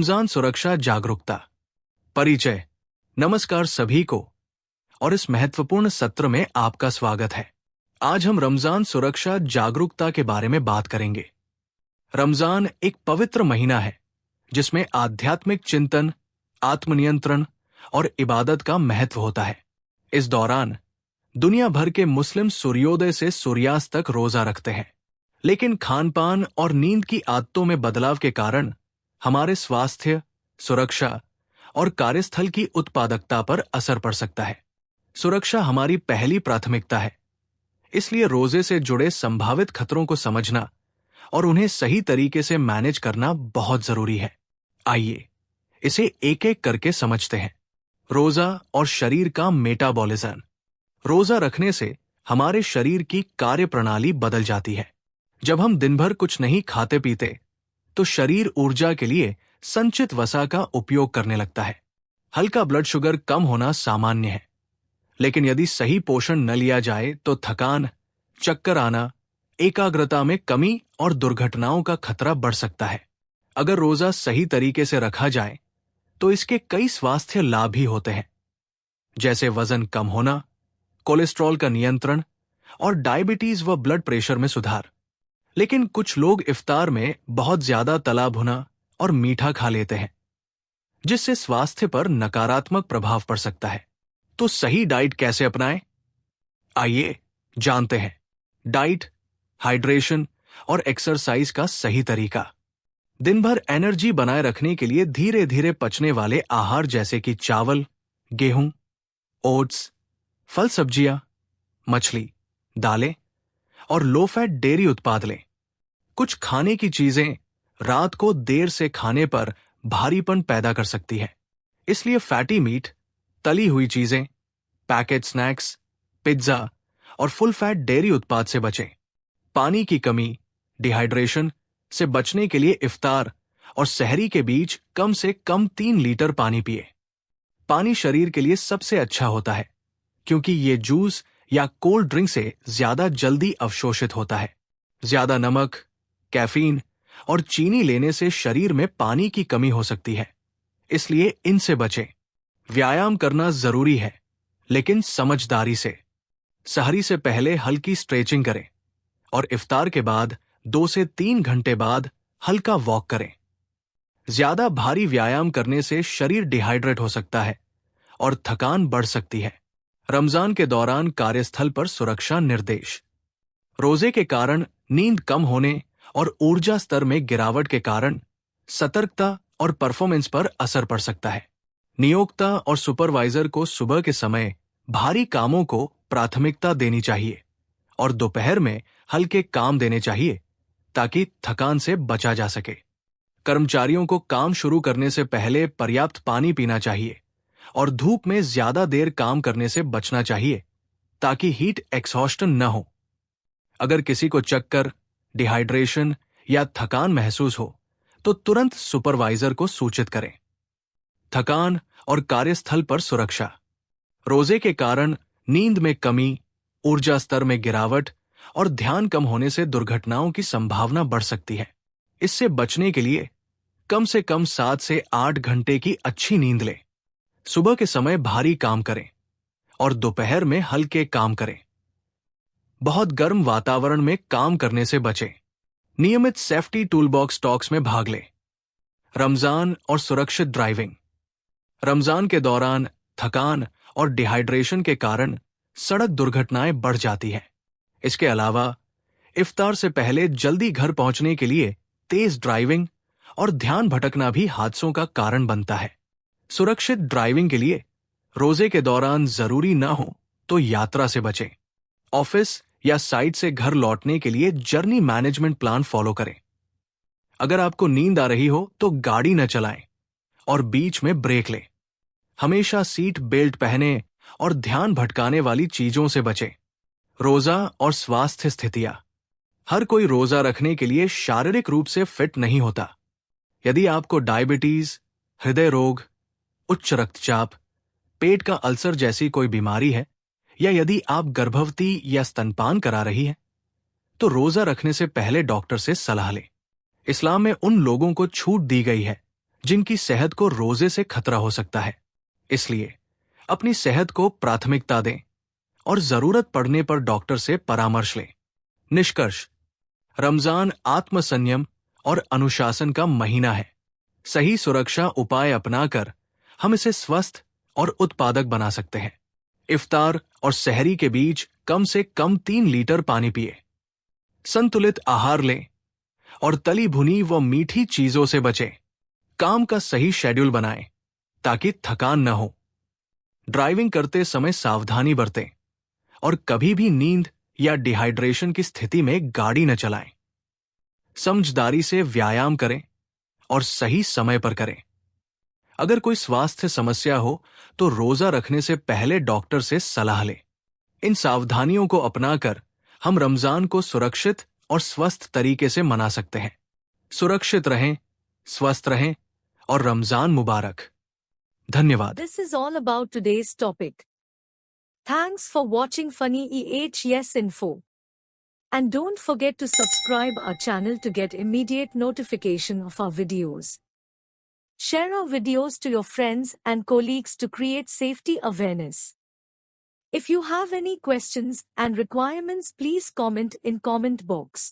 रमजान सुरक्षा जागरूकता परिचय। नमस्कार सभी को और इस महत्वपूर्ण सत्र में आपका स्वागत है। आज हम रमजान सुरक्षा जागरूकता के बारे में बात करेंगे। रमजान एक पवित्र महीना है जिसमें आध्यात्मिक चिंतन, आत्मनियंत्रण और इबादत का महत्व होता है। इस दौरान दुनिया भर के मुस्लिम सूर्योदय से सूर्यास्त तक रोजा रखते हैं, लेकिन खान-पान और नींद की आदतों में बदलाव के कारण हमारे स्वास्थ्य, सुरक्षा और कार्यस्थल की उत्पादकता पर असर पड़ सकता है। सुरक्षा हमारी पहली प्राथमिकता है, इसलिए रोजे से जुड़े संभावित खतरों को समझना और उन्हें सही तरीके से मैनेज करना बहुत जरूरी है। आइए इसे एक एक करके समझते हैं। रोजा और शरीर का मेटाबॉलिज्म। रोजा रखने से हमारे शरीर की कार्यप्रणाली बदल जाती है। जब हम दिन भर कुछ नहीं खाते पीते तो शरीर ऊर्जा के लिए संचित वसा का उपयोग करने लगता है। हल्का ब्लड शुगर कम होना सामान्य है, लेकिन यदि सही पोषण न लिया जाए तो थकान, चक्कर आना, एकाग्रता में कमी और दुर्घटनाओं का खतरा बढ़ सकता है। अगर रोजा सही तरीके से रखा जाए तो इसके कई स्वास्थ्य लाभ भी होते हैं, जैसे वजन कम होना, कोलेस्ट्रॉल का नियंत्रण और डायबिटीज व ब्लड प्रेशर में सुधार। लेकिन कुछ लोग इफ्तार में बहुत ज्यादा तला भुना और मीठा खा लेते हैं, जिससे स्वास्थ्य पर नकारात्मक प्रभाव पड़ सकता है। तो सही डाइट कैसे अपनाएं? आइए जानते हैं। डाइट, हाइड्रेशन और एक्सरसाइज का सही तरीका। दिन भर एनर्जी बनाए रखने के लिए धीरे धीरे पचने वाले आहार जैसे कि चावल, गेहूं, ओट्स, फल सब्जियां, मछली, दालें और लो फैट डेयरी उत्पाद लें। कुछ खाने की चीजें रात को देर से खाने पर भारीपन पैदा कर सकती है, इसलिए फैटी मीट, तली हुई चीजें, पैकेट स्नैक्स, पिज्जा और फुल फैट डेयरी उत्पाद से बचें। पानी की कमी, डिहाइड्रेशन से बचने के लिए इफ्तार और सहरी के बीच कम से कम 3 लीटर पानी पिए। पानी शरीर के लिए सबसे अच्छा होता है क्योंकि ये जूस या कोल्ड ड्रिंक से ज्यादा जल्दी अवशोषित होता है। ज्यादा नमक, कैफीन और चीनी लेने से शरीर में पानी की कमी हो सकती है, इसलिए इनसे बचें। व्यायाम करना जरूरी है, लेकिन समझदारी से। सहरी से पहले हल्की स्ट्रेचिंग करें और इफ्तार के बाद 2 से 3 घंटे बाद हल्का वॉक करें। ज्यादा भारी व्यायाम करने से शरीर डिहाइड्रेट हो सकता है और थकान बढ़ सकती है। रमजान के दौरान कार्यस्थल पर सुरक्षा निर्देश। रोजे के कारण नींद कम होने और ऊर्जा स्तर में गिरावट के कारण सतर्कता और परफॉर्मेंस पर असर पड़ सकता है। नियोक्ता और सुपरवाइजर को सुबह के समय भारी कामों को प्राथमिकता देनी चाहिए और दोपहर में हल्के काम देने चाहिए ताकि थकान से बचा जा सके। कर्मचारियों को काम शुरू करने से पहले पर्याप्त पानी पीना चाहिए और धूप में ज्यादा देर काम करने से बचना चाहिए ताकि हीट एक्सहॉस्टन न हो। अगर किसी को चक्कर, डिहाइड्रेशन या थकान महसूस हो तो तुरंत सुपरवाइजर को सूचित करें। थकान और कार्यस्थल पर सुरक्षा। रोजे के कारण नींद में कमी, ऊर्जा स्तर में गिरावट और ध्यान कम होने से दुर्घटनाओं की संभावना बढ़ सकती है। इससे बचने के लिए कम से कम 7 से 8 घंटे की अच्छी नींद लें। सुबह के समय भारी काम करें और दोपहर में हल्के काम करें। बहुत गर्म वातावरण में काम करने से बचें। नियमित सेफ्टी टूलबॉक्स टॉक्स में भाग लें। रमजान और सुरक्षित ड्राइविंग। रमजान के दौरान थकान और डिहाइड्रेशन के कारण सड़क दुर्घटनाएं बढ़ जाती हैं। इसके अलावा इफ्तार से पहले जल्दी घर पहुंचने के लिए तेज ड्राइविंग और ध्यान भटकना भी हादसों का कारण बनता है। सुरक्षित ड्राइविंग के लिए रोजे के दौरान जरूरी न हो तो यात्रा से बचें। ऑफिस या साइट से घर लौटने के लिए जर्नी मैनेजमेंट प्लान फॉलो करें। अगर आपको नींद आ रही हो तो गाड़ी न चलाएं और बीच में ब्रेक लें। हमेशा सीट बेल्ट पहनें और ध्यान भटकाने वाली चीजों से बचें। रोजा और स्वास्थ्य स्थितियां। हर कोई रोजा रखने के लिए शारीरिक रूप से फिट नहीं होता। यदि आपको डायबिटीज, हृदय रोग, उच्च रक्तचाप, पेट का अल्सर जैसी कोई बीमारी है या यदि आप गर्भवती या स्तनपान करा रही हैं, तो रोजा रखने से पहले डॉक्टर से सलाह लें। इस्लाम में उन लोगों को छूट दी गई है जिनकी सेहत को रोजे से खतरा हो सकता है। इसलिए अपनी सेहत को प्राथमिकता दें और जरूरत पड़ने पर डॉक्टर से परामर्श लें। निष्कर्ष, रमजान आत्मसंयम और अनुशासन का महीना है। सही सुरक्षा उपाय अपनाकर हम इसे स्वस्थ और उत्पादक बना सकते हैं। इफ्तार और सहरी के बीच कम से कम 3 लीटर पानी पिए, संतुलित आहार लें और तली भुनी व मीठी चीजों से बचें। काम का सही शेड्यूल बनाएं ताकि थकान न हो। ड्राइविंग करते समय सावधानी बरतें और कभी भी नींद या डिहाइड्रेशन की स्थिति में गाड़ी न चलाएं। समझदारी से व्यायाम करें और सही समय पर करें। अगर कोई स्वास्थ्य समस्या हो तो रोजा रखने से पहले डॉक्टर से सलाह लें। इन सावधानियों को अपनाकर हम रमजान को सुरक्षित और स्वस्थ तरीके से मना सकते हैं। सुरक्षित रहें, स्वस्थ रहें और रमजान मुबारक। धन्यवाद। This is all about today's topic. Thanks for watching Funny EHS Info. And don't forget to subscribe our channel to get immediate notification of our videos. Share our videos to your friends and colleagues to create safety awareness. If you have any questions and requirements, please comment in comment box.